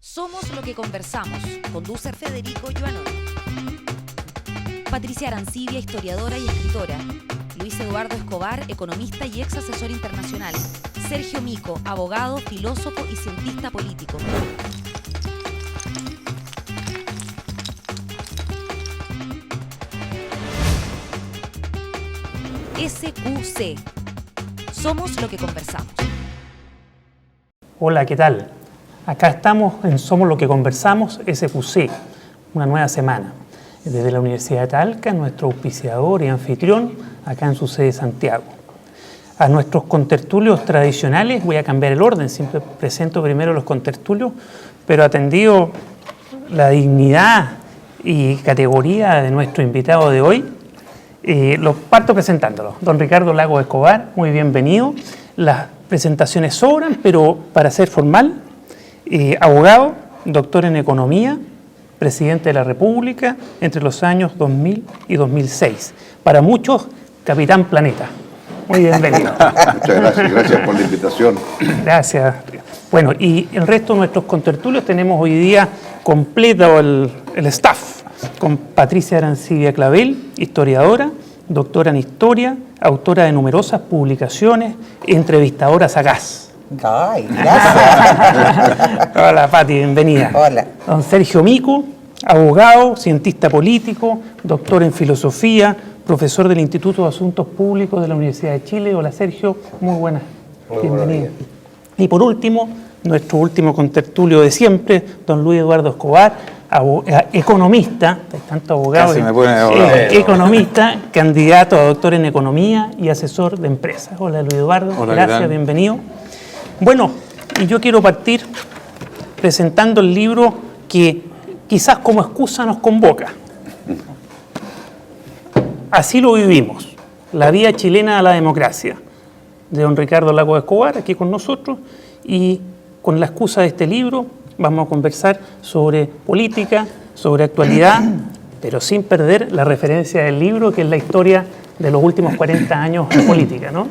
Somos lo que conversamos. Conduce Federico Joanón. Patricia Arancibia, historiadora y escritora. Luis Eduardo Escobar, economista y ex asesor internacional. Sergio Mico, abogado, filósofo y cientista político. SQC. Somos lo que conversamos. Hola, ¿qué tal? Acá estamos en Somos lo que conversamos, SQC, una nueva semana. Desde la Universidad de Talca, nuestro auspiciador y anfitrión, acá en su sede Santiago. A nuestros contertulios tradicionales, voy a cambiar el orden, siempre presento primero los contertulios, pero atendido la dignidad y categoría de nuestro invitado de hoy, lo parto presentándolo. Don Ricardo Lagos Escobar, muy bienvenido. Las presentaciones sobran, pero para ser formal, abogado, doctor en economía, presidente de la República entre los años 2000 y 2006. Para muchos, Capitán Planeta. Muy bienvenido. Muchas gracias por la invitación. Gracias. Bueno, y el resto de nuestros contertulios tenemos hoy día completo el staff, con Patricia Arancibia Clavel, historiadora, doctora en historia, autora de numerosas publicaciones, entrevistadora sagaz. Ay, gracias. Hola, Pati, bienvenida. Hola. Don Sergio Mico, abogado, cientista político, doctor en filosofía, profesor del Instituto de Asuntos Públicos de la Universidad de Chile. Hola, Sergio, muy buenas. Bienvenido. Y por último, nuestro último contertulio de siempre, don Luis Eduardo Escobar, economista, hay tanto abogado, economista, candidato a doctor en economía y asesor de empresas. Hola, Luis Eduardo. Hola, gracias, bienvenido. Bueno, y yo quiero partir presentando el libro que quizás como excusa nos convoca. Así lo vivimos, la vía chilena a la democracia, de don Ricardo Lagos Escobar, aquí con nosotros, y con la excusa de este libro vamos a conversar sobre política, sobre actualidad, pero sin perder la referencia del libro, que es la historia de los últimos 40 años de política, ¿no?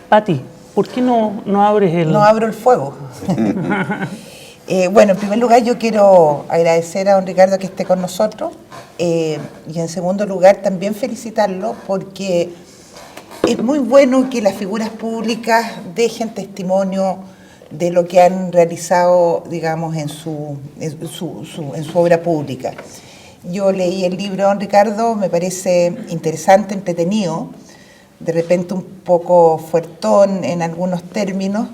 Pati, ¿por qué no abres el...? No abro el fuego. Bueno, en primer lugar yo quiero agradecer a don Ricardo que esté con nosotros y en segundo lugar también felicitarlo porque es muy bueno que las figuras públicas dejen testimonio de lo que han realizado, digamos, en su obra pública. Yo leí el libro de don Ricardo, me parece interesante, entretenido, de repente un poco fuertón en algunos términos,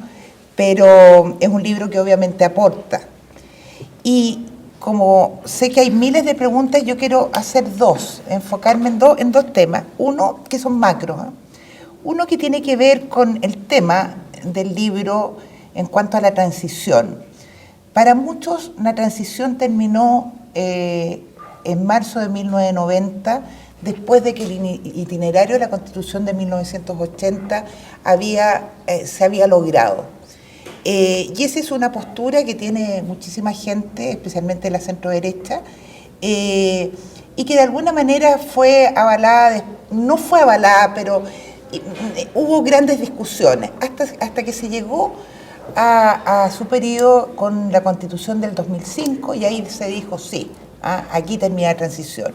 pero es un libro que obviamente aporta. Y como sé que hay miles de preguntas, yo quiero hacer dos, enfocarme en dos temas. Uno, que son macros, ¿eh? Uno que tiene que ver con el tema del libro en cuanto a la transición. Para muchos, la transición terminó en marzo de 1990, después de que el itinerario de la Constitución de 1980 se había logrado. Y esa es una postura que tiene muchísima gente, especialmente la centroderecha, y que de alguna manera fue avalada, no fue avalada, pero hubo grandes discusiones, hasta que se llegó a su periodo con la Constitución del 2005, y ahí se dijo, sí, aquí termina la transición.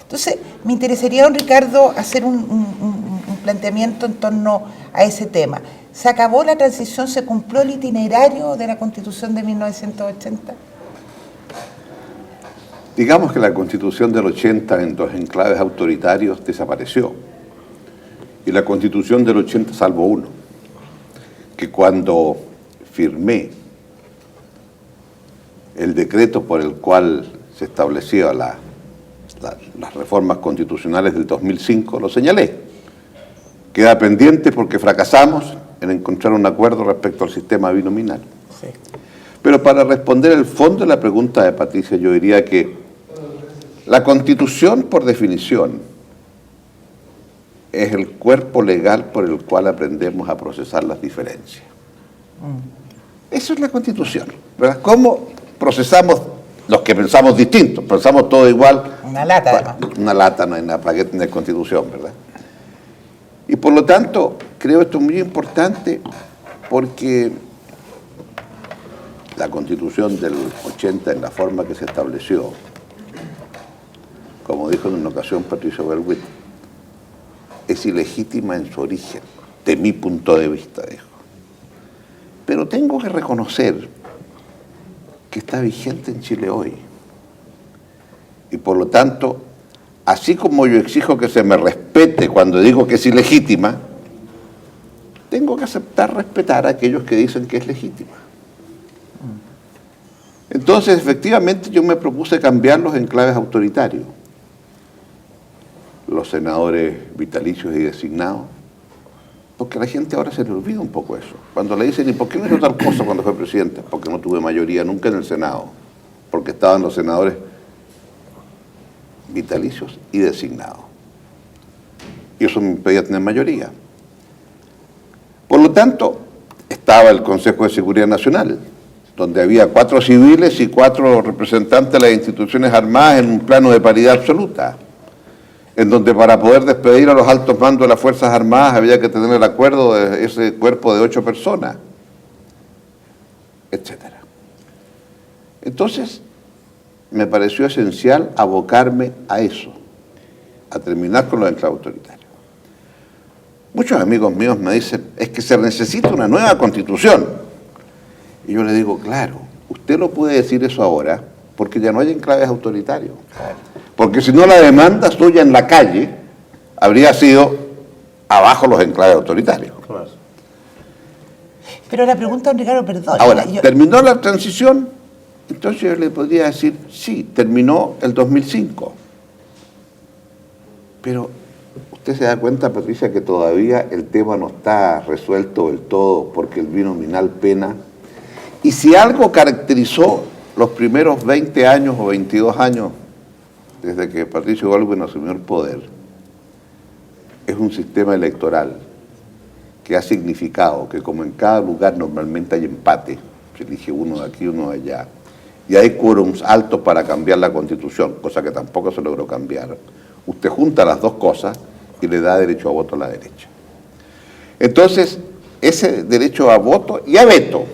Entonces, me interesaría, don Ricardo, hacer un planteamiento en torno a ese tema. ¿Se acabó la transición? ¿Se cumplió el itinerario de la Constitución de 1980? Digamos que la Constitución del 80 en dos enclaves autoritarios desapareció. Y la Constitución del 80, salvo uno, que cuando firmé el decreto por el cual se establecía las reformas constitucionales del 2005, lo señalé. Queda pendiente porque fracasamos en encontrar un acuerdo respecto al sistema binominal. Sí. Pero para responder el fondo de la pregunta de Patricia, yo diría que la Constitución, por definición, es el cuerpo legal por el cual aprendemos a procesar las diferencias. Eso es la Constitución, ¿verdad? ¿Cómo procesamos los que pensamos distintos? Pensamos todo igual. Una lata, además. Una lata, no hay nada para que tener Constitución, ¿verdad? Y por lo tanto, creo esto muy importante porque la Constitución del 80 en la forma que se estableció, como dijo en una ocasión Patricio Berwitt, es ilegítima en su origen, de mi punto de vista, dijo. Pero tengo que reconocer que está vigente en Chile hoy. Y por lo tanto, así como yo exijo que se me respete cuando digo que es ilegítima, tengo que aceptar respetar a aquellos que dicen que es legítima. Entonces, efectivamente, yo me propuse cambiar los enclaves autoritarios. Los senadores vitalicios y designados, porque a la gente ahora se le olvida un poco eso. Cuando le dicen, ¿y por qué no hizo tal cosa cuando fue presidente? Porque no tuve mayoría nunca en el Senado, porque estaban los senadores vitalicios y designados. Y eso me impedía tener mayoría. Por lo tanto, estaba el Consejo de Seguridad Nacional, donde había 4 civiles y 4 representantes de las instituciones armadas en un plano de paridad absoluta, en donde para poder despedir a los altos mandos de las Fuerzas Armadas había que tener el acuerdo de ese cuerpo de 8 personas, etc. Entonces, me pareció esencial abocarme a eso, a terminar con los enclaves autoritarios. Muchos amigos míos me dicen, es que se necesita una nueva Constitución. Y yo le digo, claro, usted lo puede decir eso ahora, porque ya no hay enclaves autoritarios. Porque si no, la demanda suya en la calle habría sido abajo los enclaves autoritarios. Claro. Pero la pregunta, don Ricardo, perdón. Ahora, ¿terminó la transición? Entonces yo le podría decir, sí, terminó el 2005. Pero usted se da cuenta, Patricia, que todavía el tema no está resuelto del todo porque el binominal pena. Y si algo caracterizó los primeros 20 años o 22 años desde que Patricio Goldwyn asumió el poder, es un sistema electoral que ha significado que como en cada lugar normalmente hay empate, se elige uno de aquí, uno de allá, y hay quórums altos para cambiar la Constitución, cosa que tampoco se logró cambiar, usted junta las dos cosas y le da derecho a voto a la derecha. Entonces, ese derecho a voto y a veto,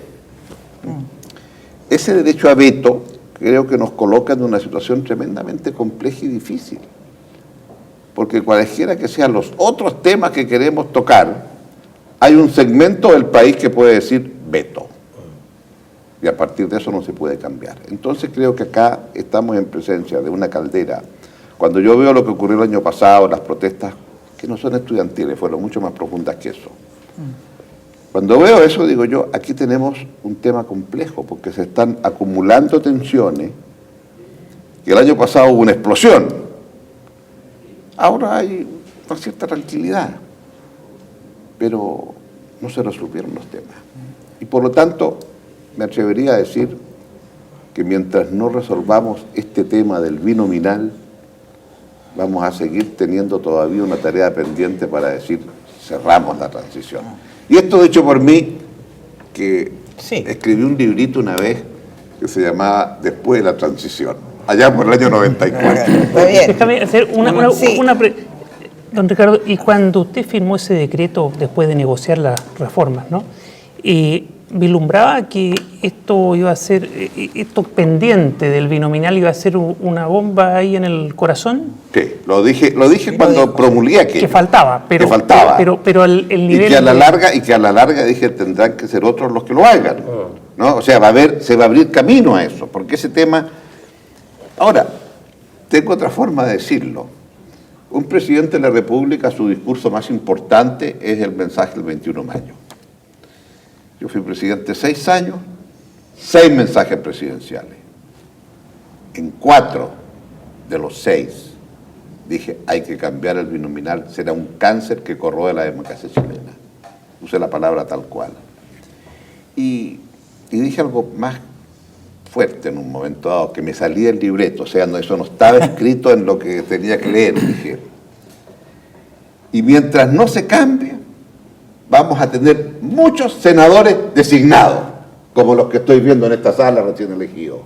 ese derecho a veto creo que nos coloca en una situación tremendamente compleja y difícil, porque cualesquiera que sean los otros temas que queremos tocar, hay un segmento del país que puede decir veto, y a partir de eso no se puede cambiar. Entonces creo que acá estamos en presencia de una caldera. Cuando yo veo lo que ocurrió el año pasado, las protestas, que no son estudiantiles, fueron mucho más profundas que eso. Cuando veo eso, digo yo, aquí tenemos un tema complejo, porque se están acumulando tensiones, que el año pasado hubo una explosión. Ahora hay una cierta tranquilidad, pero no se resolvieron los temas. Y por lo tanto, me atrevería a decir que mientras no resolvamos este tema del binominal, vamos a seguir teniendo todavía una tarea pendiente para decir, cerramos la transición. Y esto dicho por mí, que sí, escribí un librito una vez que se llamaba Después de la transición, allá por el año 94. Muy bien. Déjame hacer don Ricardo, y cuando usted firmó ese decreto después de negociar las reformas, ¿no? Vislumbraba que esto iba a ser, esto pendiente del binominal iba a ser una bomba ahí en el corazón. Sí, lo dije cuando promulgué aquello. Que faltaba, pero el nivel... Y que a la larga dije, tendrán que ser otros los que lo hagan, ¿no? O sea, se va a abrir camino a eso, porque ese tema... Ahora, tengo otra forma de decirlo. Un presidente de la República, su discurso más importante es el mensaje del 21 de mayo. Yo fui presidente 6 años, 6 mensajes presidenciales. En 4 de los 6 dije, hay que cambiar el binominal, será un cáncer que corroe la democracia chilena. Usé la palabra tal cual. Y dije algo más fuerte en un momento dado, que me salía el libreto, o sea, eso no estaba escrito en lo que tenía que leer, dije. Y mientras no se cambie, vamos a tener muchos senadores designados, como los que estoy viendo en esta sala recién elegidos.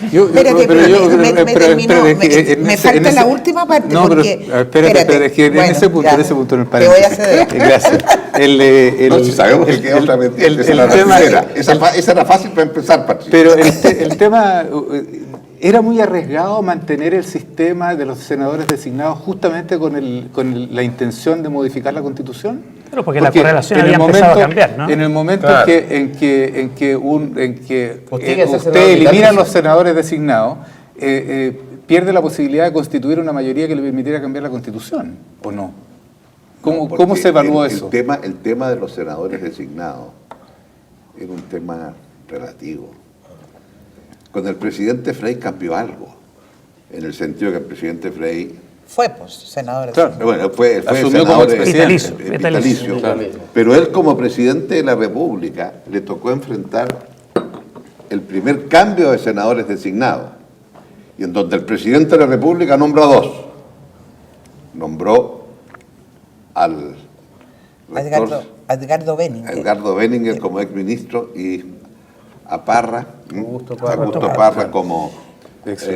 Espérate, me falta la última parte. No, porque, pero espérate, es que bueno, en ese punto en el te voy a ceder. Gracias. No, si sabemos que queda otra mentira. Esa era fácil para empezar, Patricio. Pero el tema... ¿Era muy arriesgado mantener el sistema de los senadores designados justamente con la intención de modificar la Constitución? Pero porque la correlación había empezado a cambiar, ¿no? En el momento en que usted senador elimina a los senadores designados, pierde la posibilidad de constituir una mayoría que le permitiera cambiar la Constitución, ¿o no? ¿Cómo se evaluó eso? El tema de los senadores designados era un tema relativo. Con el presidente Frey cambió algo, en el sentido que el presidente Frey fue, pues, senador. Claro. Bueno, fue Asumió senador como vitalicio, claro. pero él como presidente de la República le tocó enfrentar el primer cambio de senadores designados, y en donde el presidente de la República nombró a dos. Nombró al rector, Edgardo Benninger. Edgardo Benninger como exministro y a Parra, Augusto Parra como ex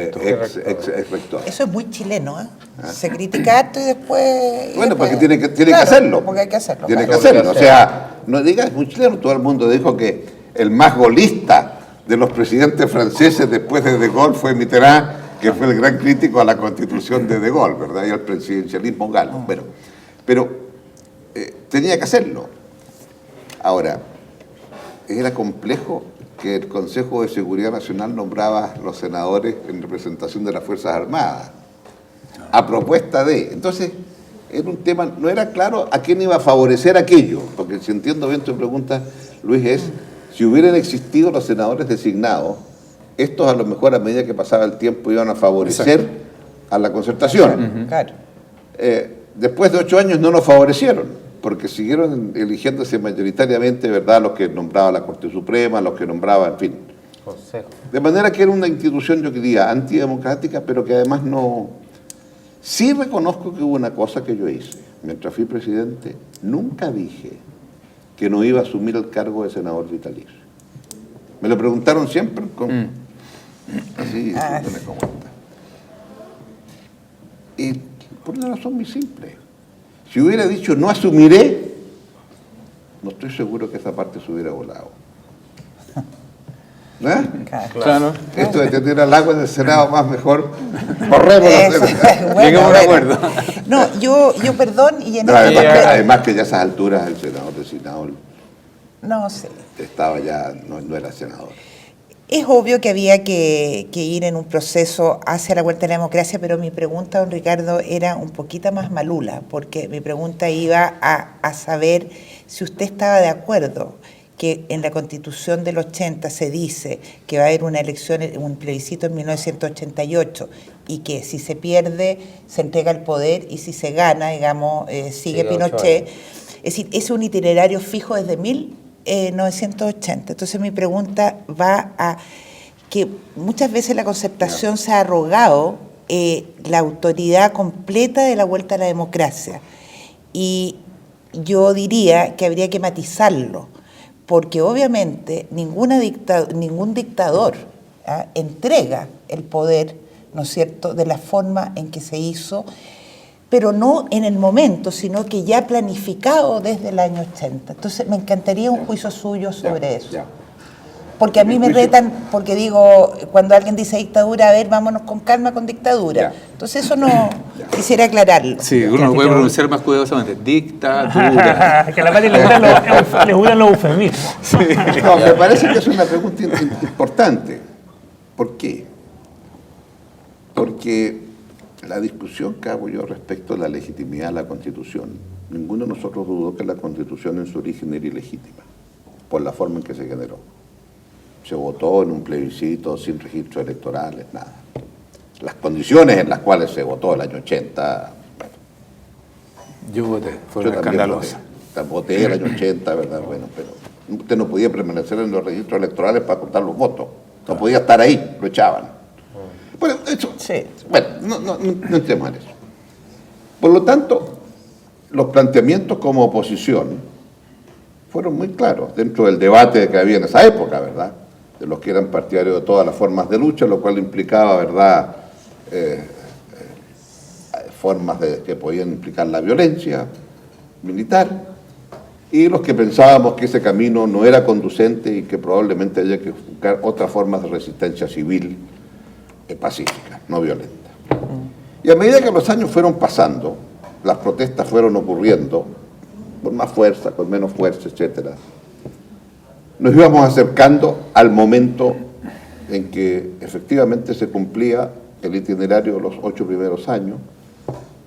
rector. Eso es muy chileno, ¿eh? Se critica harto y después... Bueno, porque después- tiene que Claro, hacerlo. Porque hay que hacerlo. Tiene que claro. hacerlo. O sea, no digas muy chileno, todo el mundo dijo que el más golista de los presidentes franceses después de De Gaulle fue Mitterrand, que fue el gran crítico a la constitución de Gaulle, ¿verdad? Y al presidencialismo galo. Bueno, pero tenía que hacerlo. Ahora, era complejo que el Consejo de Seguridad Nacional nombraba los senadores en representación de las Fuerzas Armadas, a propuesta de... Entonces, era un tema, no era claro a quién iba a favorecer aquello, porque si entiendo bien tu pregunta, Luis, es, si hubieran existido los senadores designados, estos a lo mejor a medida que pasaba el tiempo iban a favorecer a la concertación. Claro. Después de 8 años no nos favorecieron, porque siguieron eligiéndose mayoritariamente, ¿verdad?, los que nombraba la Corte Suprema, los que nombraba, en fin. Consejo. De manera que era una institución, yo diría, antidemocrática, pero que además no... Sí reconozco que hubo una cosa que yo hice. Mientras fui presidente, nunca dije que no iba a asumir el cargo de senador vitalicio. Me lo preguntaron siempre con... Así, diciéndome cómo está. Y por una razón muy simple. Si hubiera dicho no asumiré, no estoy seguro que esa parte se hubiera volado. ¿Eh? Claro. Esto de tener al agua en el Senado más mejor, corremos. Bueno, Lleguemos a un acuerdo. No, yo perdón, y en No, este- además que ya a esas alturas el senador designado No sé. estaba ya, no era senador. Es obvio que había que ir en un proceso hacia la vuelta a la democracia, pero mi pregunta, don Ricardo, era un poquito más malula, porque mi pregunta iba a saber si usted estaba de acuerdo que en la Constitución del 80 se dice que va a haber una elección, un plebiscito en 1988, y que si se pierde se entrega el poder y si se gana, digamos, sigue Pinochet. Es decir, es un itinerario fijo desde 1980. Entonces mi pregunta va a que muchas veces la concertación se ha arrogado la autoridad completa de la vuelta a la democracia. Y yo diría que habría que matizarlo, porque obviamente ningún dictador entrega el poder, ¿no es cierto?, de la forma en que se hizo, pero no en el momento, sino que ya planificado desde el año 80. Entonces me encantaría un juicio suyo sobre eso. Porque a mí me retan, porque digo, cuando alguien dice dictadura, a ver, vámonos con calma con dictadura. Entonces eso no, quisiera aclararlo. Sí, uno lo puede pronunciar más cuidadosamente. Dictadura. Que a la Pati le gustan los eufemismos. No, me parece que es una pregunta importante. ¿Por qué? Porque la discusión que hago yo respecto a la legitimidad de la Constitución, ninguno de nosotros dudó que la Constitución en su origen era ilegítima, por la forma en que se generó. Se votó en un plebiscito sin registros electorales, nada. Las condiciones en las cuales se votó el año 80, Yo voté, yo fueron también escandalosas. voté el año 80, ¿verdad? Bueno, pero usted no podía permanecer en los registros electorales para contar los votos. No podía estar ahí, lo echaban. Bueno, eso, Sí. bueno, no entremos en eso. Por lo tanto, los planteamientos como oposición fueron muy claros dentro del debate que había en esa época, ¿verdad? de los que eran partidarios de todas las formas de lucha, lo cual implicaba, ¿verdad?, formas que podían implicar la violencia militar, y los que pensábamos que ese camino no era conducente y que probablemente haya que buscar otras formas de resistencia civil pacífica, no violenta. Y a medida que los años fueron pasando, las protestas fueron ocurriendo con más fuerza, con menos fuerza, etc. Nos íbamos acercando al momento en que efectivamente se cumplía el itinerario de los 8 primeros años,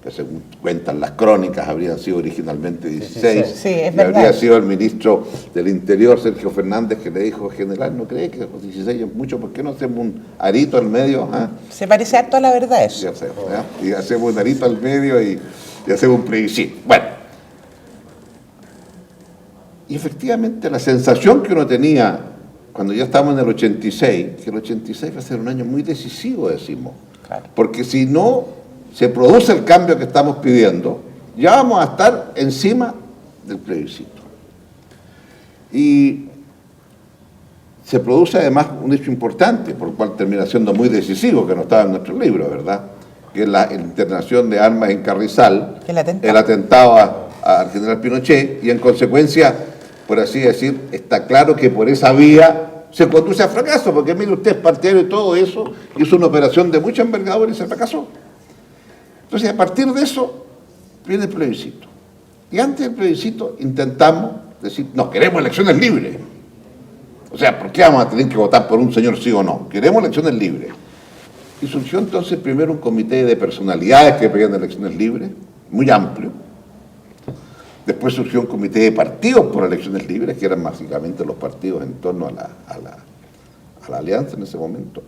que según cuentan las crónicas habrían sido originalmente 16, sí, es y verdad. habría sido el ministro del Interior, Sergio Fernández, que le dijo: general, ¿no cree que los 16 es mucho? ¿Por qué no hacemos un arito al medio? ¿Ah? Se parece harto a la verdad eso. Y hacemos un arito al medio y hacemos un plebiscito. Bueno, y efectivamente la sensación que uno tenía cuando ya estábamos en el 86, que el 86 va a ser un año muy decisivo, decimos, Claro. porque si no se produce el cambio que estamos pidiendo, ya vamos a estar encima del plebiscito. Y se produce además un hecho importante, por el cual termina siendo muy decisivo, que no estaba en nuestro libro, ¿verdad?, que es la internación de armas en Carrizal, el atentado al general Pinochet, y en consecuencia, por así decir, está claro que por esa vía se conduce a fracaso, porque mire usted, es partidario de todo eso, hizo una operación de mucha envergadura y se fracasó. Entonces, a partir de eso, viene el plebiscito. Y antes del plebiscito intentamos decir: no, queremos elecciones libres. O sea, ¿por qué vamos a tener que votar por un señor sí o no? Queremos elecciones libres. Y surgió entonces primero un comité de personalidades que pedían elecciones libres, muy amplio. Después surgió un comité de partidos por elecciones libres, que eran básicamente los partidos en torno a la alianza en ese momento.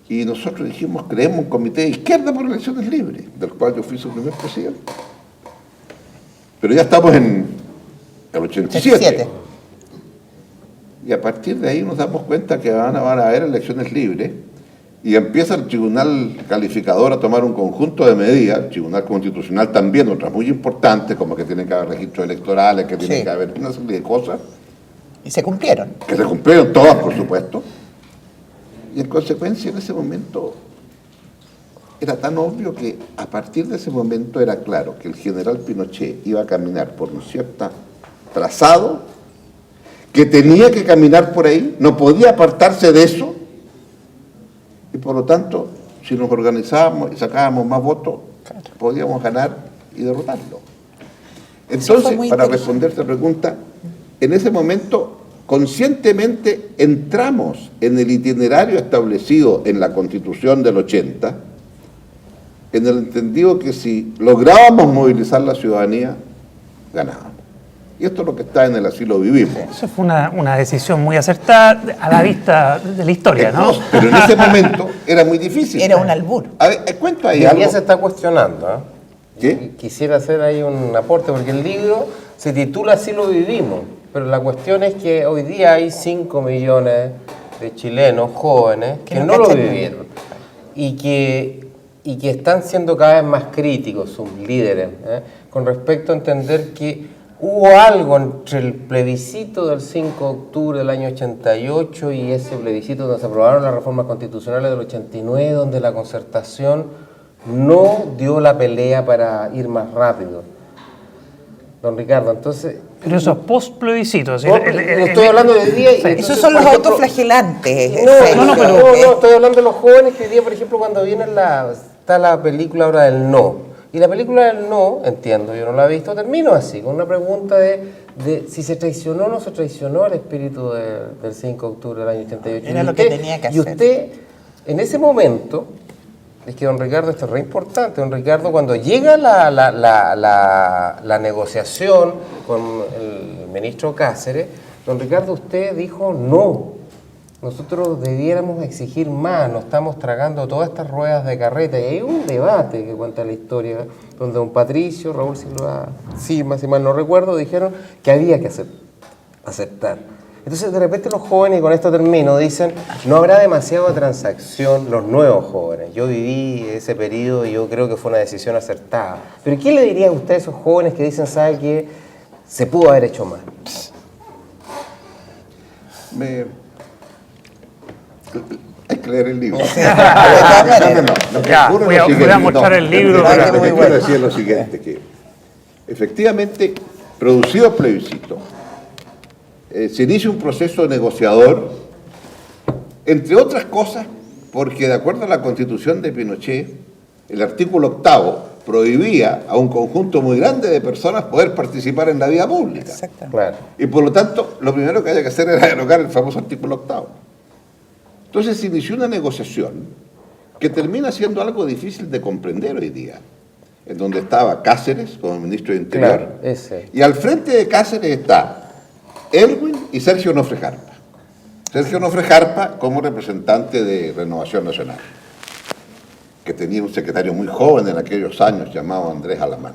Y nosotros dijimos: creemos un comité de izquierda por elecciones libres, del cual yo fui su primer presidente. Pero ya estamos en el 87. Y a partir de ahí nos damos cuenta que van a haber elecciones libres, y empieza el Tribunal Calificador a tomar un conjunto de medidas, el Tribunal Constitucional también, otras muy importantes, como que tiene que haber registros electorales, que tiene que haber una serie de cosas. Y se cumplieron. Que se cumplieron todas, por supuesto. Y en consecuencia, en ese momento, era tan obvio que a partir de ese momento era claro que el general Pinochet iba a caminar por un cierto trazado, que tenía que caminar por ahí, no podía apartarse de eso, y por lo tanto, si nos organizábamos y sacábamos más votos, podíamos ganar y derrotarlo. Entonces, para responder esta pregunta, en ese momento conscientemente entramos en el itinerario establecido en la Constitución del 80, en el entendido que si lográbamos movilizar la ciudadanía, ganábamos. Y esto es lo que está en el Así lo vivimos. Eso fue una decisión muy acertada a la vista de la historia, ¿no? Pero en ese momento era muy difícil. Era un albur. A ver, cuento ahí Y algo. ya se está cuestionando. ¿Qué? Quisiera hacer ahí un aporte, porque el libro se titula Así lo vivimos, pero la cuestión es que hoy día hay 5 millones de chilenos jóvenes que no lo vivieron y que están siendo cada vez más críticos sus líderes, con respecto a entender que hubo algo entre el plebiscito del 5 de octubre del año 88 y ese plebiscito donde se aprobaron las reformas constitucionales del 89, donde la concertación no dio la pelea para ir más rápido. Don Ricardo, entonces... Pero eso es post-plebiscito. Estoy hablando de hoy día... Y Esos son los autoflagelantes. No, estoy hablando de los jóvenes que hoy día, por ejemplo, cuando viene está la película ahora del no. Y la película del no, entiendo, yo no la he visto, termino así, con una pregunta de si se traicionó o no se traicionó el espíritu del 5 de octubre del año 88. Era lo que tenía que hacer. Y usted, en ese momento, es que don Ricardo, esto es re importante, don Ricardo, cuando llega la negociación con el ministro Cáceres, don Ricardo, usted dijo no. Nosotros debiéramos exigir más, nos estamos tragando todas estas ruedas de carreta. Y hay un debate que cuenta la historia, donde don Patricio, Raúl Silva, si mal no recuerdo, dijeron que había que aceptar. Entonces, de repente los jóvenes, y con esto termino, dicen, no habrá demasiada transacción, los nuevos jóvenes. Yo viví ese periodo y yo creo que fue una decisión acertada. Pero ¿qué le diría a usted a esos jóvenes que dicen, sabe que se pudo haber hecho más? Hay que leer el libro. Sí, de todas maneras. Lo que Ya, ocurre es voy a- lo siguiente, voy a mostrar el libro. Lo Ah, que muy quiero bueno. decir es lo siguiente, que efectivamente, producido el plebiscito, se inicia un proceso negociador, entre otras cosas, porque de acuerdo a la Constitución de Pinochet, el artículo 8º prohibía a un conjunto muy grande de personas poder participar en la vida pública. Exactamente. Claro. Y por lo tanto, lo primero que había que hacer era derogar el famoso artículo 8º. Entonces se inició una negociación que termina siendo algo difícil de comprender hoy día, en donde estaba Cáceres como ministro de Interior, Claro, ese. y al frente de Cáceres está Elwin y Sergio Onofre Jarpa. Sergio Onofre Jarpa como representante de Renovación Nacional, que tenía un secretario muy joven en aquellos años llamado Andrés Alamán,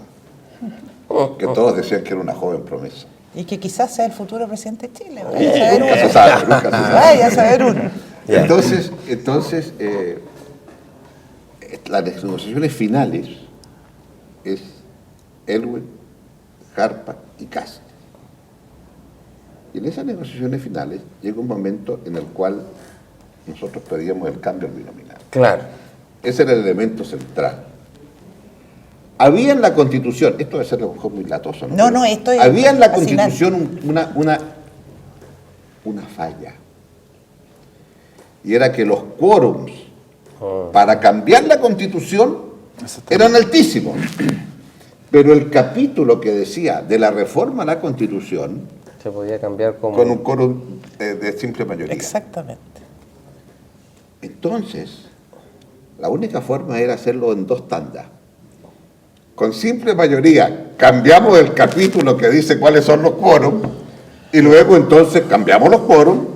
que todos decían que era una joven promesa. Y que quizás sea el futuro presidente de Chile. Vaya a saber Nunca se uno. sabe, nunca se sabe. Vaya a saber uno. Entonces, las negociaciones finales es Elwin, Jarpa y Cáceres. Y en esas negociaciones finales llega un momento en el cual nosotros pedíamos el cambio al binominal. Claro. Ese era el elemento central. Había en la Constitución, esto debe ser a lo mejor muy latoso, ¿no? No, no, esto es había en la fascinante. Constitución una falla. Y era que los quórums para cambiar la Constitución eran altísimos. Pero el capítulo que decía de la reforma a la Constitución, Se podía cambiar como... con un quórum de simple mayoría. Exactamente. Entonces, la única forma era hacerlo en 2 tandas. Con simple mayoría cambiamos el capítulo que dice cuáles son los quórums y luego entonces cambiamos los quórums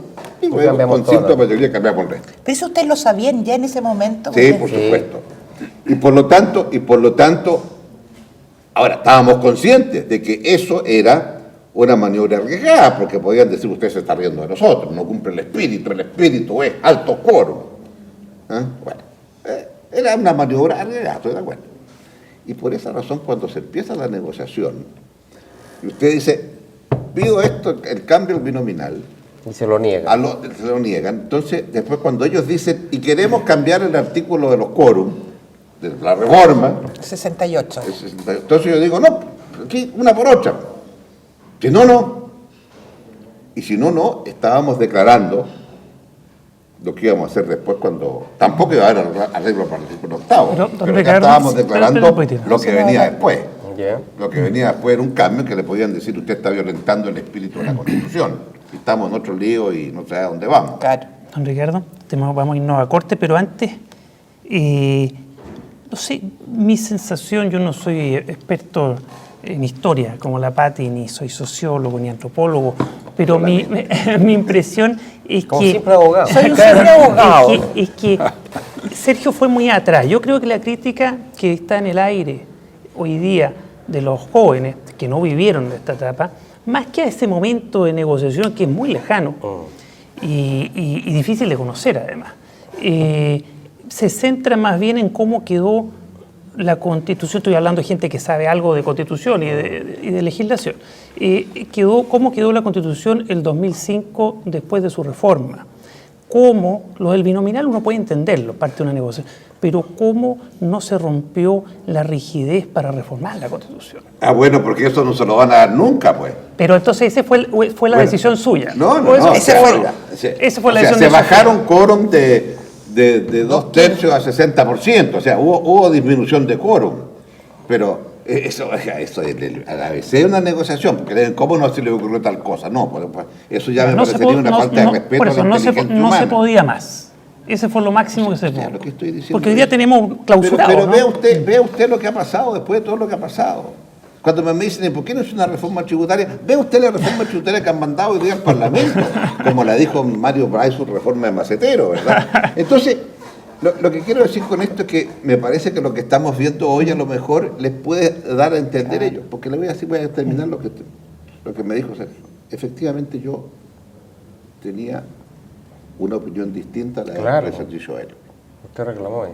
y luego cambiamos con todo. simple mayoría cambiamos el resto. Pero eso ustedes lo sabían ya en ese momento. Sí, Porque- por supuesto. Y por lo tanto, ahora estábamos conscientes de que eso era una maniobra arriesgada, porque podían decir, usted se está riendo de nosotros, no cumple el espíritu es alto quórum. ¿Ah? Bueno, era una maniobra arriesgada, estoy de acuerdo. Y por esa razón, cuando se empieza la negociación, y usted dice, pido esto, el cambio binominal, Y se lo niega. se lo niegan. Entonces, después cuando ellos dicen, y queremos cambiar el artículo de los quórums, de la reforma, 68. entonces yo digo, no, aquí una por otra. Si no, no. Y si no, no, estábamos declarando lo que íbamos a hacer después cuando... Tampoco iba a haber arreglo para el artículo 8º, Pero, don pero ya Ricardo, estábamos espera, declarando espera un poquitito. lo que venía después. Ya. Lo que venía después era un cambio que le podían decir, usted está violentando el espíritu de la Constitución. Y estamos en otro lío y no sé a dónde vamos. Claro. Don Ricardo, vamos a irnos a corte, pero antes, no sé, mi sensación, yo no soy experto en historia como la Pati, ni soy sociólogo, ni antropólogo, pero mi impresión es Como que... siempre abogado. Soy un simple abogado. Es que Sergio fue muy atrás. Yo creo que la crítica que está en el aire hoy día de los jóvenes que no vivieron de esta etapa, más que a ese momento de negociación que es muy lejano y difícil de conocer además, se centra más bien en cómo quedó la Constitución. Estoy hablando de gente que sabe algo de Constitución y de legislación. Cómo quedó la Constitución el 2005 después de su reforma. Cómo lo del binominal uno puede entenderlo, parte de una negociación, pero cómo no se rompió la rigidez para reformar la Constitución. Ah, bueno, porque eso no se lo van a dar nunca, pues. Pero entonces esa fue la Bueno, decisión suya. No, no, ¿O eso? no. ese o sea, fue- oiga, esa fue la o sea, decisión se de bajaron quórum de 2/3 a 60%, o sea, hubo disminución de quórum. Pero eso es a la vez es una negociación, porque ¿cómo no se le ocurrió tal cosa? No, pues, eso ya me No se parecería po- una no- falta no- de respeto por a eso la no se inteligencia humana. podía más. Ese fue lo máximo que se O sea, pudo. lo que estoy diciendo Porque hoy día es- tenemos clausurado, Pero ¿no? vea usted lo que ha pasado después de todo lo que ha pasado. Cuando me dicen, ¿por qué no es una reforma tributaria? Ve usted la reforma tributaria que han mandado hoy día al Parlamento, como la dijo Mario Bray, su reforma de Macetero, ¿verdad? Entonces, lo que quiero decir con esto es que me parece que lo que estamos viendo hoy a lo mejor les puede dar a entender ellos, porque le voy a terminar lo que me dijo Sergio. Efectivamente yo tenía una opinión distinta a la Claro. de Sergio Joel. Usted reclamó ahí.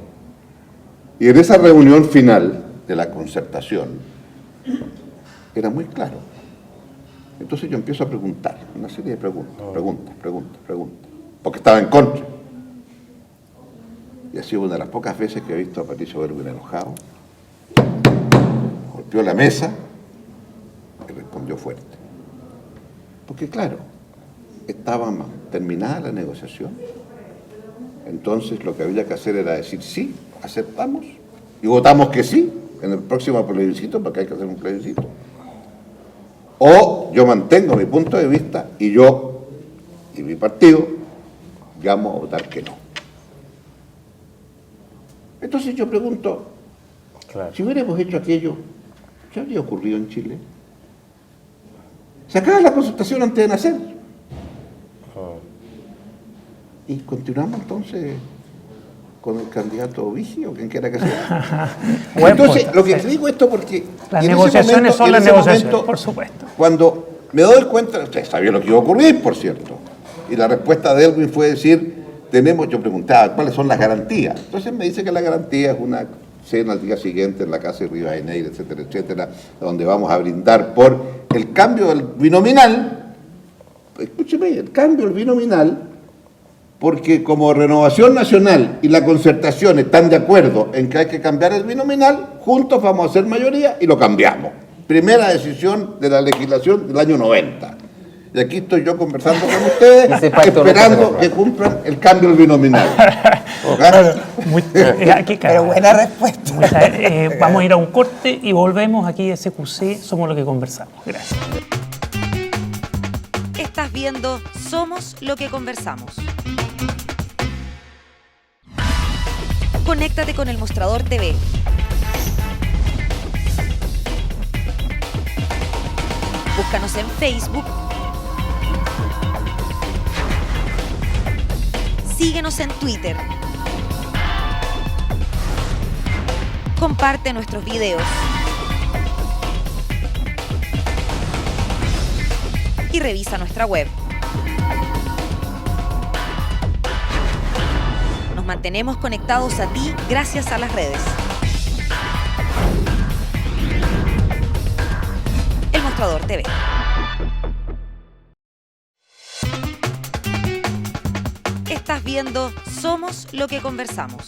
Y en esa reunión final de la concertación era muy claro. Entonces yo empiezo a preguntar, una serie de preguntas, porque estaba en contra. y ha sido una de las pocas veces que he visto a Patricio Aylwin enojado, golpeó la mesa y respondió fuerte. Porque claro, estaba terminada la negociación. Entonces lo que había que hacer era decir sí, aceptamos, y votamos que sí en el próximo plebiscito, porque hay que hacer un plebiscito. O yo mantengo mi punto de vista y yo y mi partido llamo a votar que no. Entonces yo pregunto, si hubiéramos hecho aquello, ¿qué habría ocurrido en Chile? Se acaba la consultación antes de nacer. Y continuamos entonces con el candidato Vigi o quien quiera que sea. Entonces, lo que te digo esto porque las negociaciones son las negociaciones, por supuesto. Cuando me doy cuenta, usted sabía lo que iba a ocurrir, por cierto, y la respuesta de Aylwin fue decir, yo preguntaba, ¿cuáles son las garantías? Entonces me dice que la garantía es una cena al día siguiente en la casa de Rivadeneira, etcétera, etcétera, donde vamos a brindar por el cambio del binominal, escúcheme, el cambio del binominal, porque como Renovación Nacional y la Concertación están de acuerdo en que hay que cambiar el binominal, juntos vamos a hacer mayoría y lo cambiamos. Primera decisión de la legislación del año 90. Y aquí estoy yo conversando con ustedes, esperando que cumplan el cambio del binominal. Pero buena respuesta. Vamos a ir a un corte y volvemos aquí a SQC, Somos lo que conversamos. Gracias. Estás viendo Somos lo que conversamos. Conéctate con el Mostrador TV. Búscanos en Facebook. Síguenos en Twitter. Comparte nuestros videos. Y revisa nuestra web. Nos mantenemos conectados a ti gracias a las redes. El Mostrador TV. Estás viendo Somos lo que conversamos.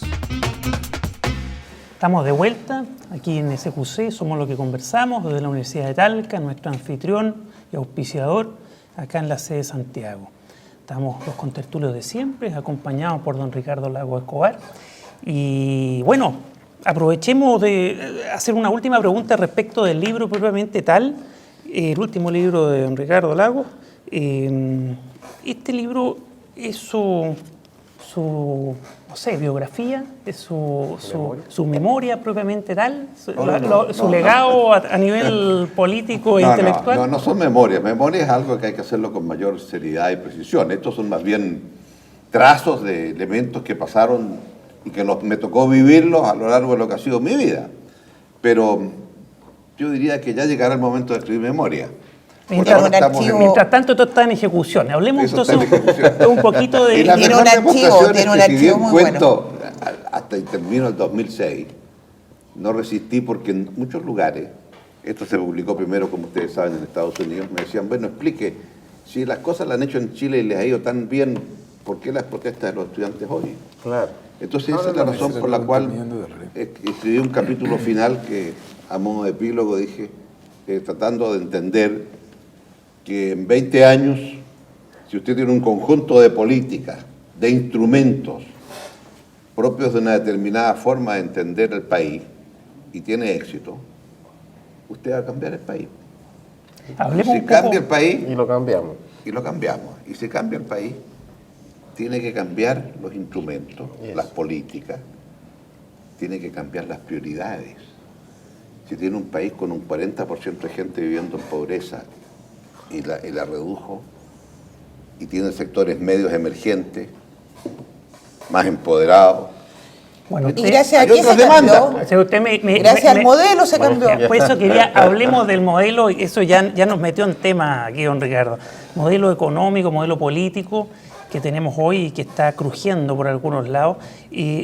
Estamos de vuelta aquí en SQC, Somos lo que conversamos, desde la Universidad de Talca, nuestro anfitrión y auspiciador, acá en la sede de Santiago. Estamos los contertulios de siempre, acompañados por don Ricardo Lagos Escobar. Y bueno, aprovechemos de hacer una última pregunta respecto del libro propiamente tal, el último libro de don Ricardo Lagos. Este libro es su no sé, biografía, es su memoria propiamente tal, su legado a nivel político e intelectual. No son memorias. Memoria es algo que hay que hacerlo con mayor seriedad y precisión. Estos son más bien trazos de elementos que pasaron y que me tocó vivirlos a lo largo de lo que ha sido mi vida. Pero yo diría que ya llegará el momento de escribir memoria. Mientras tanto, todo está en ejecución. Hablemos entonces un poquito de... Tiene un archivo muy bueno. Hasta terminó el 2006, no resistí porque en muchos lugares, esto se publicó primero, como ustedes saben, en Estados Unidos, me decían, bueno, explique, si las cosas las han hecho en Chile y les ha ido tan bien, ¿por qué las protestas de los estudiantes hoy? Claro. Entonces esa es la razón por la cual escribí un capítulo final que, a modo de epílogo, dije, tratando de entender que en 20 años, si usted tiene un conjunto de políticas, de instrumentos propios de una determinada forma de entender el país y tiene éxito, usted va a cambiar el país. Si cambia el país... Y lo cambiamos. Y si cambia el país, tiene que cambiar los instrumentos, las políticas, tiene que cambiar las prioridades. Si tiene un país con un 40% de gente viviendo en pobreza y la redujo, y tiene sectores medios emergentes, más empoderados. Bueno, ¿y gracias a qué se cambió? Gracias al modelo se cambió. Por eso hablemos del modelo, y eso ya nos metió en tema aquí, don Ricardo. Modelo económico, modelo político que tenemos hoy y que está crujiendo por algunos lados.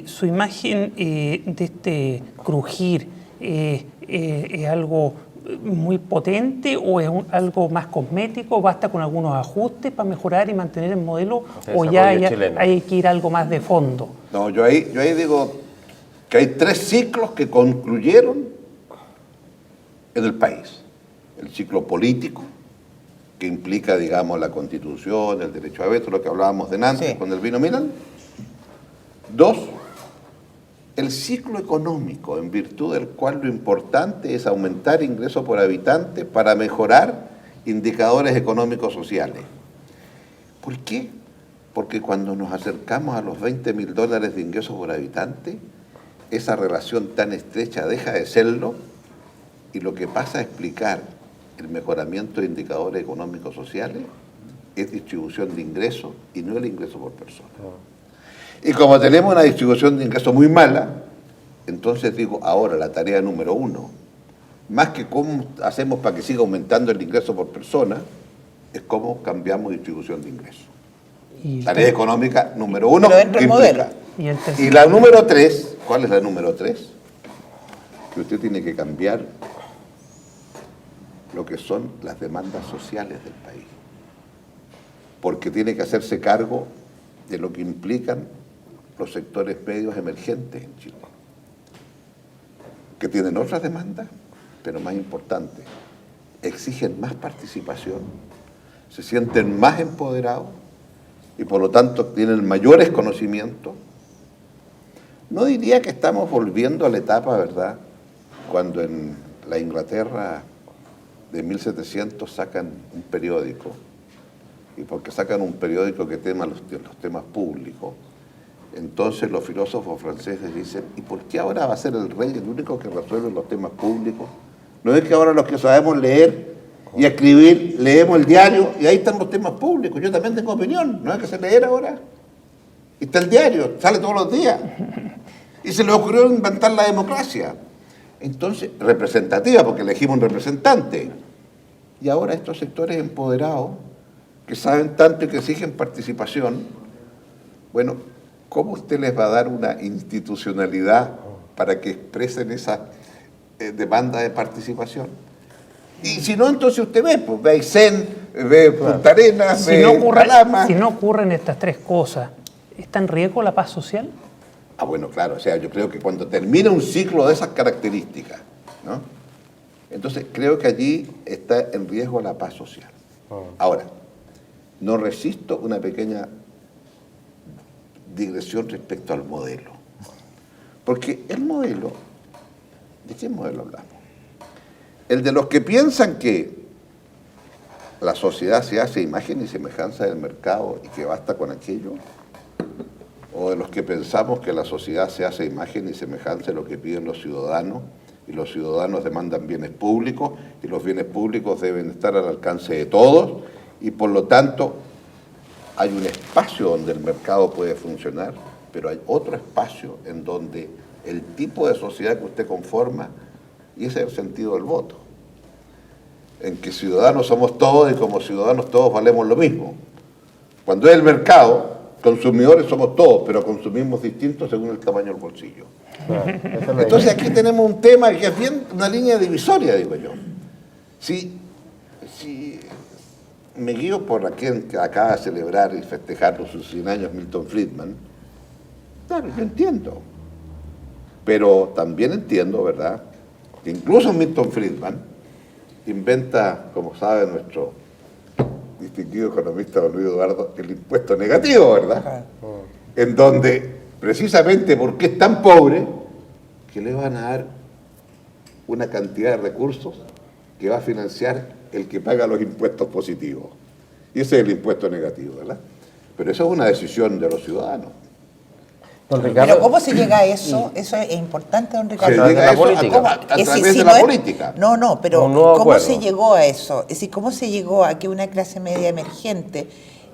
Su imagen de este crujir es algo muy potente o es algo más cosmético? ¿Basta con algunos ajustes para mejorar y mantener el modelo? ¿O ya hay que ir a algo más de fondo? No, yo ahí digo que hay 3 ciclos que concluyeron en el país. El ciclo político, que implica, digamos, la Constitución, el derecho a veto, lo que hablábamos de antes, sí, con el binominal. 2, el ciclo económico, en virtud del cual lo importante es aumentar ingresos por habitante para mejorar indicadores económicos sociales. ¿Por qué? Porque cuando nos acercamos a los $20.000 de ingresos por habitante, esa relación tan estrecha deja de serlo y lo que pasa a explicar el mejoramiento de indicadores económicos sociales es distribución de ingresos y no el ingreso por persona. Y como tenemos una distribución de ingresos muy mala, entonces digo, ahora la tarea número 1, más que cómo hacemos para que siga aumentando el ingreso por persona, es cómo cambiamos distribución de ingresos. Tarea económica número 1, que implica. Y la número 3, ¿cuál es la número 3? Que usted tiene que cambiar lo que son las demandas sociales del país. Porque tiene que hacerse cargo de lo que implican los sectores medios emergentes en Chile, que tienen otras demandas, pero más importante, exigen más participación, se sienten más empoderados y por lo tanto tienen mayores conocimientos. No diría que estamos volviendo a la etapa, ¿verdad?, cuando en la Inglaterra de 1700 sacan un periódico, y porque sacan un periódico que tema los temas públicos, entonces los filósofos franceses dicen, ¿y por qué ahora va a ser el rey el único que resuelve los temas públicos? ¿No es que ahora los que sabemos leer y escribir, leemos el diario y ahí están los temas públicos? Yo también tengo opinión, no hay que hacer leer ahora. Y está el diario, sale todos los días. Y se le ocurrió inventar la democracia. Entonces, representativa, porque elegimos un representante. Y ahora estos sectores empoderados, que saben tanto y que exigen participación, bueno, ¿cómo usted les va a dar una institucionalidad para que expresen esa demanda de participación? Y si no, entonces usted ve, pues ve Aysén, ve Punta Arenas, ve Calama. Si no ocurren estas 3 cosas, ¿está en riesgo la paz social? Ah, bueno, claro, o sea, yo creo que cuando termina un ciclo de esas características, ¿no?, entonces creo que allí está en riesgo la paz social. Ahora, no resisto una pequeña digresión respecto al modelo. Porque el modelo, ¿de qué modelo hablamos? El de los que piensan que la sociedad se hace imagen y semejanza del mercado y que basta con aquello, o de los que pensamos que la sociedad se hace imagen y semejanza de lo que piden los ciudadanos, y los ciudadanos demandan bienes públicos, y los bienes públicos deben estar al alcance de todos, y por lo tanto hay un espacio donde el mercado puede funcionar, pero hay otro espacio en donde el tipo de sociedad que usted conforma, y ese es el sentido del voto, en que ciudadanos somos todos y como ciudadanos todos valemos lo mismo. Cuando es el mercado, consumidores somos todos, pero consumimos distintos según el tamaño del bolsillo. Entonces aquí tenemos un tema que es bien una línea divisoria, digo yo. Si me guío por aquel que acaba de celebrar y festejar sus 100 años Milton Friedman, claro, yo entiendo. Pero también entiendo, ¿verdad?, que incluso Milton Friedman inventa, como sabe nuestro distinguido economista don Luis Eduardo, el impuesto negativo, ¿verdad? En donde, precisamente porque es tan pobre, que le van a dar una cantidad de recursos que va a financiar el que paga los impuestos positivos. Y ese es el impuesto negativo, ¿verdad? Pero eso es una decisión de los ciudadanos. Pero ¿cómo se llega a eso? Eso es importante, don Ricardo. Se llega a eso a través de la política. No, pero ¿cómo se llegó a eso? Es decir, ¿cómo se llegó a que una clase media emergente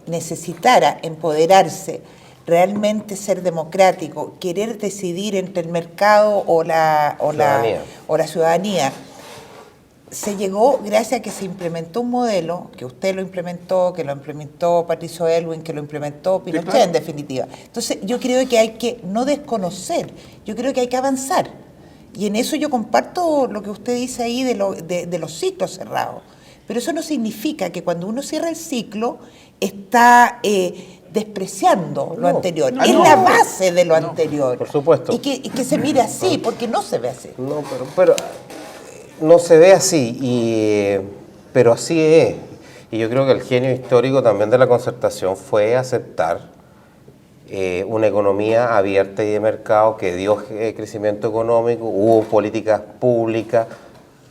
necesitara empoderarse, realmente ser democrático, querer decidir entre el mercado o la ciudadanía? Se llegó gracias a que se implementó un modelo, que usted lo implementó Patricio Aylwin, que lo implementó Pinochet, sí, claro, en definitiva. Entonces yo creo que hay que no desconocer, yo creo que hay que avanzar. Y en eso yo comparto lo que usted dice ahí de los ciclos cerrados. Pero eso no significa que cuando uno cierra el ciclo está despreciando lo anterior. Es la base de lo anterior. Por supuesto. Y que se mire así, porque no se ve así. No, pero no se ve así, pero así es. Y yo creo que el genio histórico también de la concertación fue aceptar una economía abierta y de mercado que dio crecimiento económico, hubo políticas públicas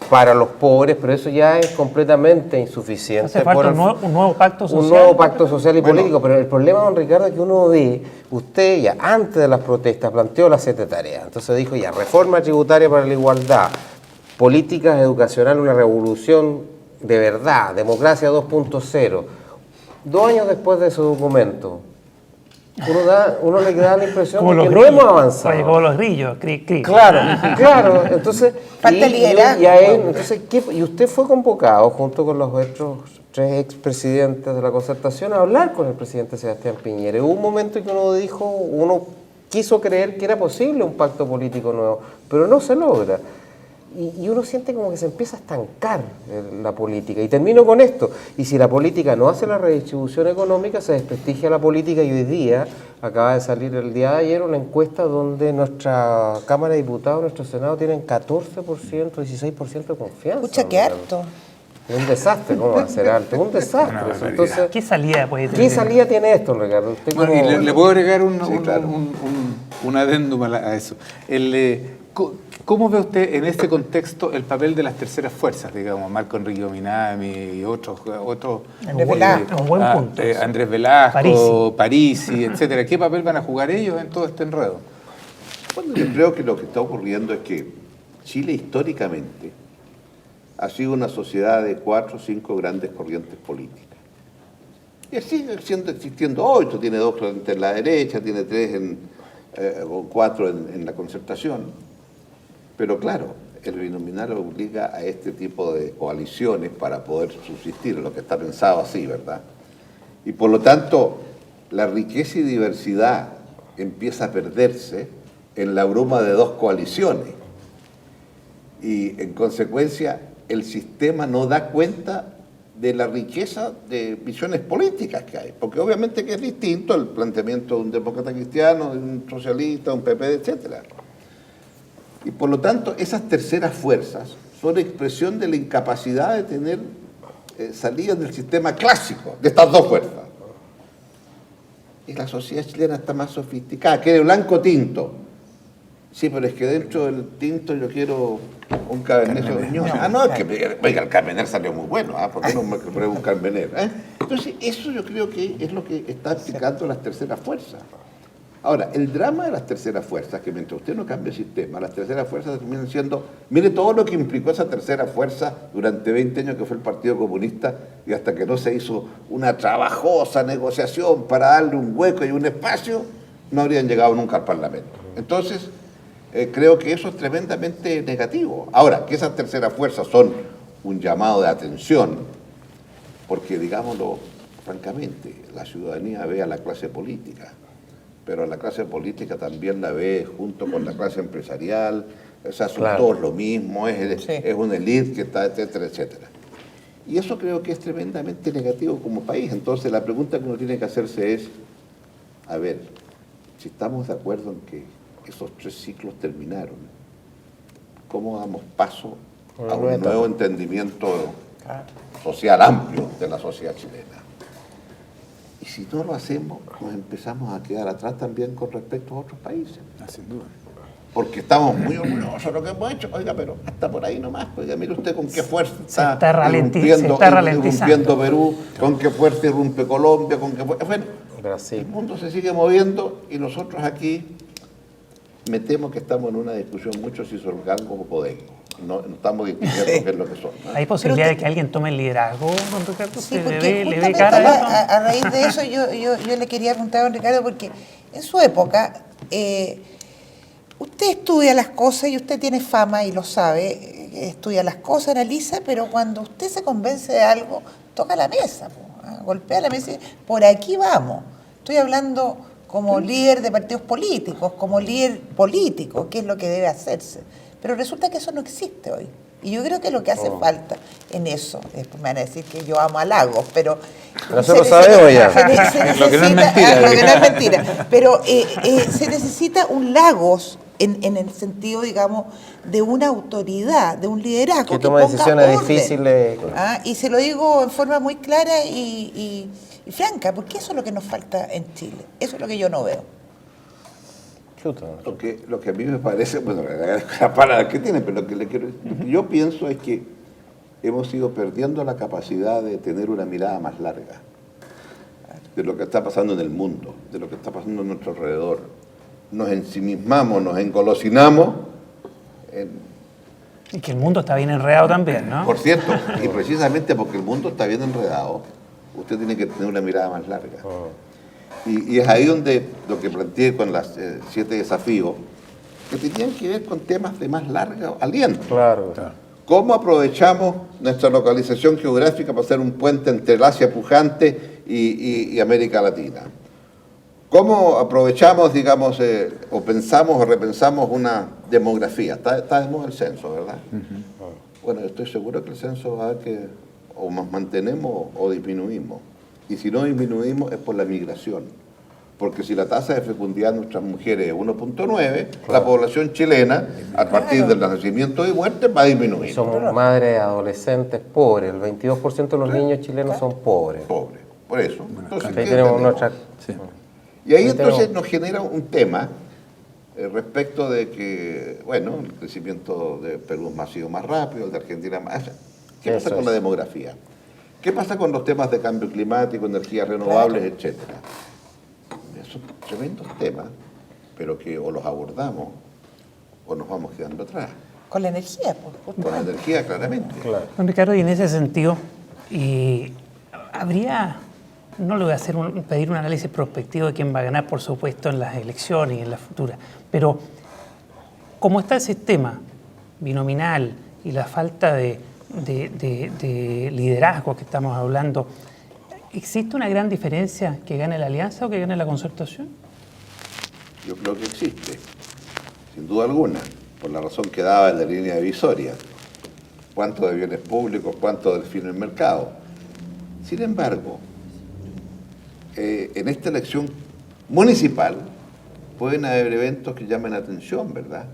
para los pobres, pero eso ya es completamente insuficiente. Hace falta un nuevo pacto social. Un nuevo pacto social y político, pero el problema, don Ricardo, es que uno ve, usted ya antes de las protestas planteó las 7 tareas, entonces dijo ya, reforma tributaria para la igualdad, políticas educacionales, una revolución de verdad, democracia 2.0. 2 años después de ese documento, uno le da la impresión de que no hemos avanzado. Oye, como los grillos, Claro. Entonces, falta liderazgo. Y usted fue convocado junto con los otros 3 expresidentes de la concertación a hablar con el presidente Sebastián Piñera. Hubo un momento en que uno quiso creer que era posible un pacto político nuevo, pero no se logra. Y uno siente como que se empieza a estancar la política. Y termino con esto. Y si la política no hace la redistribución económica, se desprestigia la política. Y hoy día, acaba de salir el día de ayer, una encuesta donde nuestra Cámara de Diputados, nuestro Senado, tienen 14%, 16% de confianza. Escucha, qué harto. Es un desastre, ¿cómo va a ser alto? Es un desastre. Entonces, ¿qué salida puede tener? ¿Qué salida tiene esto, Ricardo? Bueno, y le puedo agregar claro. un adendum a eso. ¿Cómo ve usted en este contexto el papel de las terceras fuerzas, digamos, Marco Enrique Minami y otros Andrés Velasco, un buen punto. Andrés Velasco, Parisi, etcétera? ¿Qué papel van a jugar ellos en todo este enredo? Bueno, yo creo que lo que está ocurriendo es que Chile históricamente ha sido una sociedad de 4 o 5 grandes corrientes políticas. Y sigue existiendo hoy. Tú tienes 2 en la derecha, tiene 3 o 4 en la concertación. Pero claro, el binominal obliga a este tipo de coaliciones para poder subsistir, lo que está pensado así, ¿verdad? Y por lo tanto, la riqueza y diversidad empieza a perderse en la bruma de 2 coaliciones. Y en consecuencia, el sistema no da cuenta de la riqueza de visiones políticas que hay, porque obviamente que es distinto el planteamiento de un demócrata cristiano, de un socialista, un PP, etcétera. Y por lo tanto, esas terceras fuerzas son expresión de la incapacidad de tener salidas del sistema clásico, de estas 2 fuerzas. Y la sociedad chilena está más sofisticada, quiere blanco tinto. Sí, pero es que dentro del tinto yo quiero un Cabernet Sauvignon. No, es que, oiga, el Cabernet salió muy bueno, ¿por qué no me pruebo un Cabernet? Entonces, eso yo creo que es lo que está explicando las terceras fuerzas. Ahora, el drama de las terceras fuerzas, que mientras usted no cambie el sistema, las terceras fuerzas terminan siendo, mire todo lo que implicó esa tercera fuerza durante 20 años que fue el Partido Comunista y hasta que no se hizo una trabajosa negociación para darle un hueco y un espacio, no habrían llegado nunca al Parlamento. Entonces, creo que eso es tremendamente negativo. Ahora, que esas terceras fuerzas son un llamado de atención, porque digámoslo francamente, la ciudadanía ve a la clase política, pero la clase política también la ve junto con la clase empresarial, o sea, son todos lo mismo, es una élite que está, etcétera, etcétera. Y eso creo que es tremendamente negativo como país. Entonces la pregunta que uno tiene que hacerse es, a ver, si estamos de acuerdo en que esos 3 ciclos terminaron, ¿cómo damos paso a un nuevo entendimiento social amplio de la sociedad chilena? Y si no lo hacemos, nos empezamos a quedar atrás también con respecto a otros países. Sin duda. Porque estamos muy orgullosos de lo que hemos hecho, oiga, pero hasta por ahí nomás, oiga, mire usted con qué fuerza está ralentizando Perú, con qué fuerza irrumpe Colombia, con qué fuerza... Bueno, Brasil. El mundo se sigue moviendo y nosotros aquí me temo que estamos en una discusión mucho si son gangos o podemos. No estamos discutiendo qué es lo que son, ¿no? ¿Hay posibilidad de que alguien tome el liderazgo, don Ricardo? Sí, ¿Le porque ve cara a eso? a raíz de eso yo le quería preguntar a don Ricardo, porque en su época usted estudia las cosas y usted tiene fama y lo sabe, estudia las cosas, analiza, pero cuando usted se convence de algo, toca la mesa, golpea la mesa y dice, por aquí vamos. Estoy hablando como líder de partidos políticos, como líder político, qué es lo que debe hacerse. Pero resulta que eso no existe hoy. Y yo creo que lo que hace falta en eso, después me van a decir que yo amo a Lagos, pero... Nosotros sabemos ya. Lo que no es mentira. Lo que no es mentira. Pero se necesita un Lagos en el sentido, digamos, de una autoridad, de un liderazgo. Que toma ponga decisiones orden. difíciles. Y se lo digo en forma muy clara y franca, porque eso es lo que nos falta en Chile. Eso es lo que yo no veo. Chuta. Lo que a mí me parece, bueno, la palabra que tiene, pero lo que yo pienso es que hemos ido perdiendo la capacidad de tener una mirada más larga de lo que está pasando en el mundo, de lo que está pasando a nuestro alrededor. Nos ensimismamos, nos engolosinamos. Y que el mundo está bien enredado también, ¿no? Por cierto, y precisamente porque el mundo está bien enredado, usted tiene que tener una mirada más larga. Y es ahí donde lo que planteé con las 7 desafíos, que tenían que ver con temas de más largo aliento. Claro. ¿Cómo aprovechamos nuestra localización geográfica para hacer un puente entre el Asia pujante y América Latina? ¿Cómo aprovechamos, digamos, o pensamos o repensamos una demografía? Está de moda el censo, ¿verdad? Bueno, estoy seguro que el censo va a ver que o nos mantenemos o disminuimos. Y si no disminuimos es por la migración. Porque si la tasa de fecundidad de nuestras mujeres es 1.9, la población chilena, a partir del nacimiento y muerte, va a disminuir. Somos madres adolescentes pobres. El 22% de los niños chilenos son pobres. Pobre. Por eso. Entonces, Ahí ¿qué tenemos tenemos? nuestra... Y ahí Ahí entonces tenemos- nos genera un tema respecto de que, bueno, el crecimiento de Perú ha sido más rápido, el de Argentina más... ¿Qué pasa Eso con es. la demografía? ¿Qué pasa con los temas de cambio climático, energías renovables, etcétera? Son tremendos temas, pero que o los abordamos o nos vamos quedando atrás. Con la energía, pues. Con la energía, claramente. Claro. Don Ricardo, y en ese sentido, habría, no le voy a hacer pedir un análisis prospectivo de quién va a ganar, por supuesto, en las elecciones y en la futura, pero como está el sistema binominal y la falta de liderazgo que estamos hablando, ¿existe una gran diferencia que gane la alianza o que gane la concertación? Yo creo que existe, sin duda alguna, por la razón que daba en la línea divisoria. Cuánto de bienes públicos, cuánto del fin del mercado. Sin embargo, en esta elección municipal pueden haber eventos que llamen la atención, ¿verdad?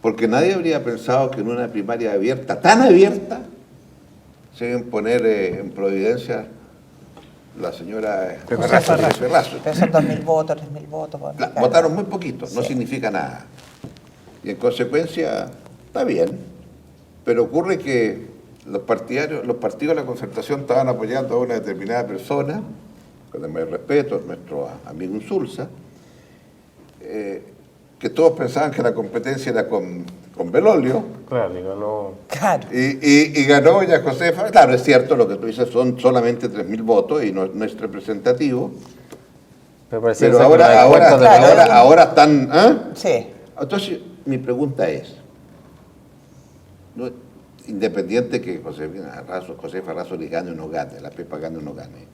Porque nadie habría pensado que en una primaria abierta, tan abierta, se iban a poner en Providencia la señora Ferrazo. Pero son 2.000 votos, 3.000 votos. por Ricardo. Votaron muy poquito, no Sí. significa nada. Y en consecuencia, está bien, pero ocurre que los partidos de la concertación estaban apoyando a una determinada persona, con el mayor respeto, nuestro amigo Insulza, que todos pensaban que la competencia era con Belolio, Claro, digo, no... Claro. y ganó doña Josefa. Claro, es cierto, lo que tú dices son solamente 3.000 votos y no es representativo, Pero, parecía pero ser que no hay cuentas de claro. ahora están... ¿ah? Sí. Entonces, mi pregunta es, ¿no? Independiente que Josefa Razo le gane o no gane, la Pepa gane o no gane,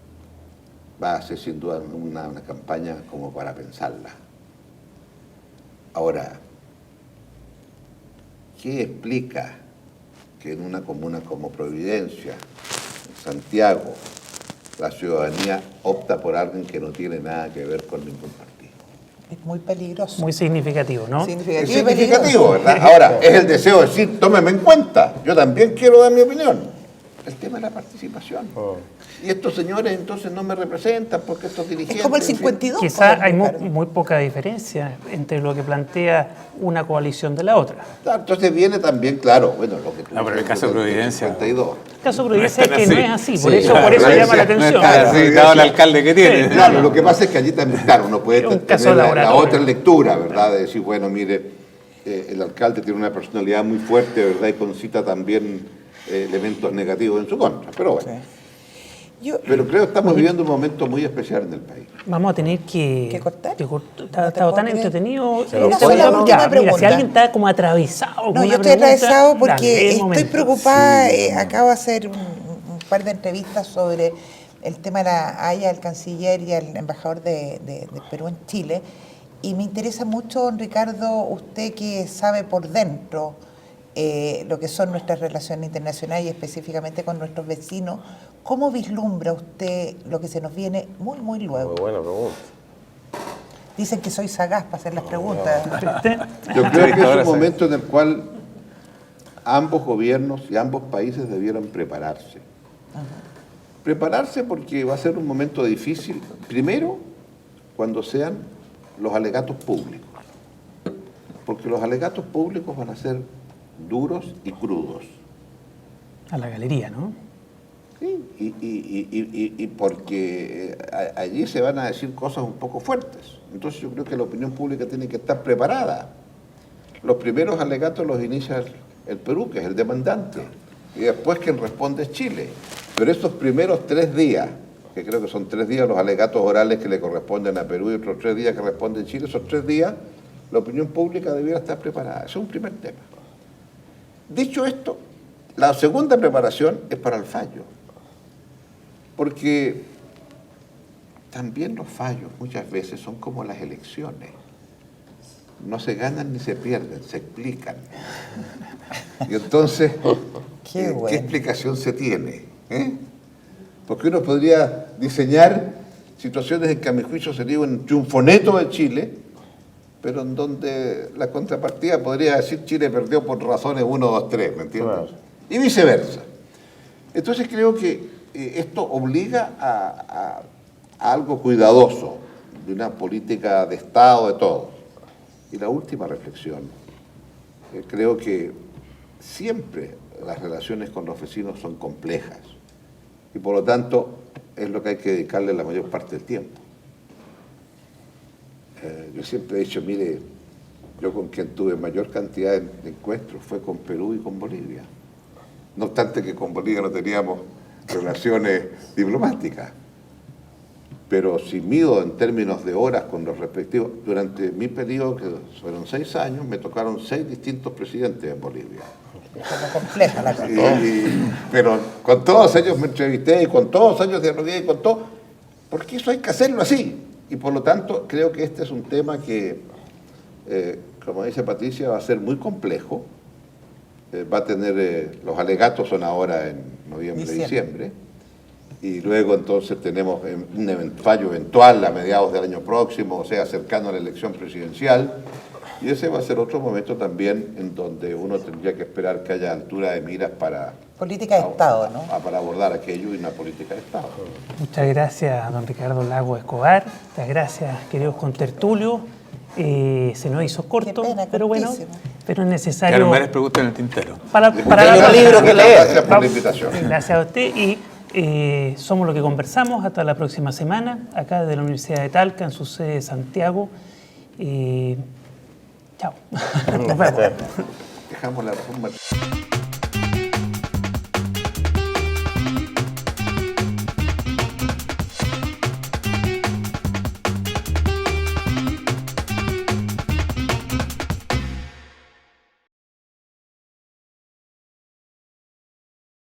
va a ser sin duda una campaña como para pensarla. Ahora, ¿qué explica que en una comuna como Providencia, en Santiago, la ciudadanía opta por alguien que no tiene nada que ver con ningún partido? Es muy peligroso. Muy significativo, ¿no? Es Significativo y significativo, peligroso. ¿verdad? Ahora, es el deseo de decir, tómeme en cuenta, yo también quiero dar mi opinión. El tema es la participación. Y estos señores entonces no me representan porque estos dirigentes... Es como el en fin, 52. Quizá por hay Ricardo. muy poca diferencia entre lo que plantea una coalición de la otra. Claro, entonces viene también, claro, bueno, lo que tú No, pero el dices caso de del Providencia. 52. El caso de Providencia es No que es no tan es así. así, por Sí, eso, claro, por eso Providencia llama la No atención. está así, dado el alcalde que tiene. Claro, lo que pasa es que allí también, claro, uno puede Es un caso tener la laboratorio. otra lectura, ¿verdad? De decir, bueno, mire, el alcalde tiene una personalidad muy fuerte, ¿verdad? Y concita también elementos negativos en su contra, pero bueno. Sí. Yo, Pero creo que estamos viviendo un momento muy especial en el país. Vamos a tener que... ¿Que cortar? Está No te estado puedo tan creer. entretenido. Se lo Una puedo. sola Ya, última Mira, pregunta. si alguien está como atravesado con No, yo una estoy pregunta, atravesado porque dale, es estoy momento. preocupada. Acabo de hacer un par de entrevistas sobre el tema de la Haya, el canciller y el embajador de Perú en Chile. Y me interesa mucho, don Ricardo, usted que sabe por dentro lo que son nuestras relaciones internacionales y específicamente con nuestros vecinos. ¿Cómo vislumbra usted lo que se nos viene muy, muy luego? Muy buena pregunta. Dicen que soy sagaz para hacer las preguntas. Yo creo que es un momento en el cual ambos gobiernos y ambos países debieran prepararse. Prepararse porque va a ser un momento difícil, primero, cuando sean los alegatos públicos. Porque los alegatos públicos van a ser duros y crudos. A la galería, ¿no? Sí, y porque allí se van a decir cosas un poco fuertes. Entonces yo creo que la opinión pública tiene que estar preparada. Los primeros alegatos los inicia el Perú, que es el demandante, y después quien responde es Chile. Pero estos primeros 3 días, que creo que son 3 días los alegatos orales que le corresponden a Perú y otros 3 días que responden Chile, esos 3 días la opinión pública debiera estar preparada. Ese es un primer tema. Dicho esto, la segunda preparación es para el fallo. Porque también los fallos muchas veces son como las elecciones. No se ganan ni se pierden, se explican. Y entonces, Qué bueno. ¿qué explicación se tiene? Porque uno podría diseñar situaciones en que a mi juicio sería un triunfo neto de Chile, pero en donde la contrapartida podría decir Chile perdió por razones 1, 2, 3, ¿me entiendes? Claro. Y viceversa. Entonces creo que esto obliga a algo cuidadoso, de una política de Estado de todos. Y la última reflexión, creo que siempre las relaciones con los vecinos son complejas y por lo tanto es lo que hay que dedicarle la mayor parte del tiempo. Yo siempre he dicho, mire, yo con quien tuve mayor cantidad de encuentros fue con Perú y con Bolivia. No obstante que con Bolivia no teníamos relaciones diplomáticas. Pero si mido en términos de horas con los respectivos, durante mi periodo, que fueron 6 años, me tocaron 6 distintos presidentes en Bolivia. Es compleja la cosa. Pero con todos ellos me entrevisté y con todos ellos dialogué y con todo, porque eso hay que hacerlo así. Y por lo tanto, creo que este es un tema que, como dice Patricia, va a ser muy complejo. Va a tener, los alegatos son ahora en noviembre, diciembre. Y luego entonces tenemos un fallo eventual a mediados del año próximo, o sea, cercano a la elección presidencial. Y ese va a ser otro momento también en donde uno tendría que esperar que haya altura de miras para... Política de Estado, ¿no? Para abordar aquello y una política de Estado. Muchas gracias, don Ricardo Lagos Escobar. Muchas gracias, queridos contertulios. Se nos hizo corto, Qué pena, pero bueno, cortísimo. pero es necesario... Quedaron varias preguntas en el tintero. Para Hay un libro que leer. Gracias por la invitación. Gracias a usted y somos lo que conversamos. Hasta la próxima semana, acá desde la Universidad de Talca, en su sede de Santiago. Chao. Nos vemos. Dejamos la reforma.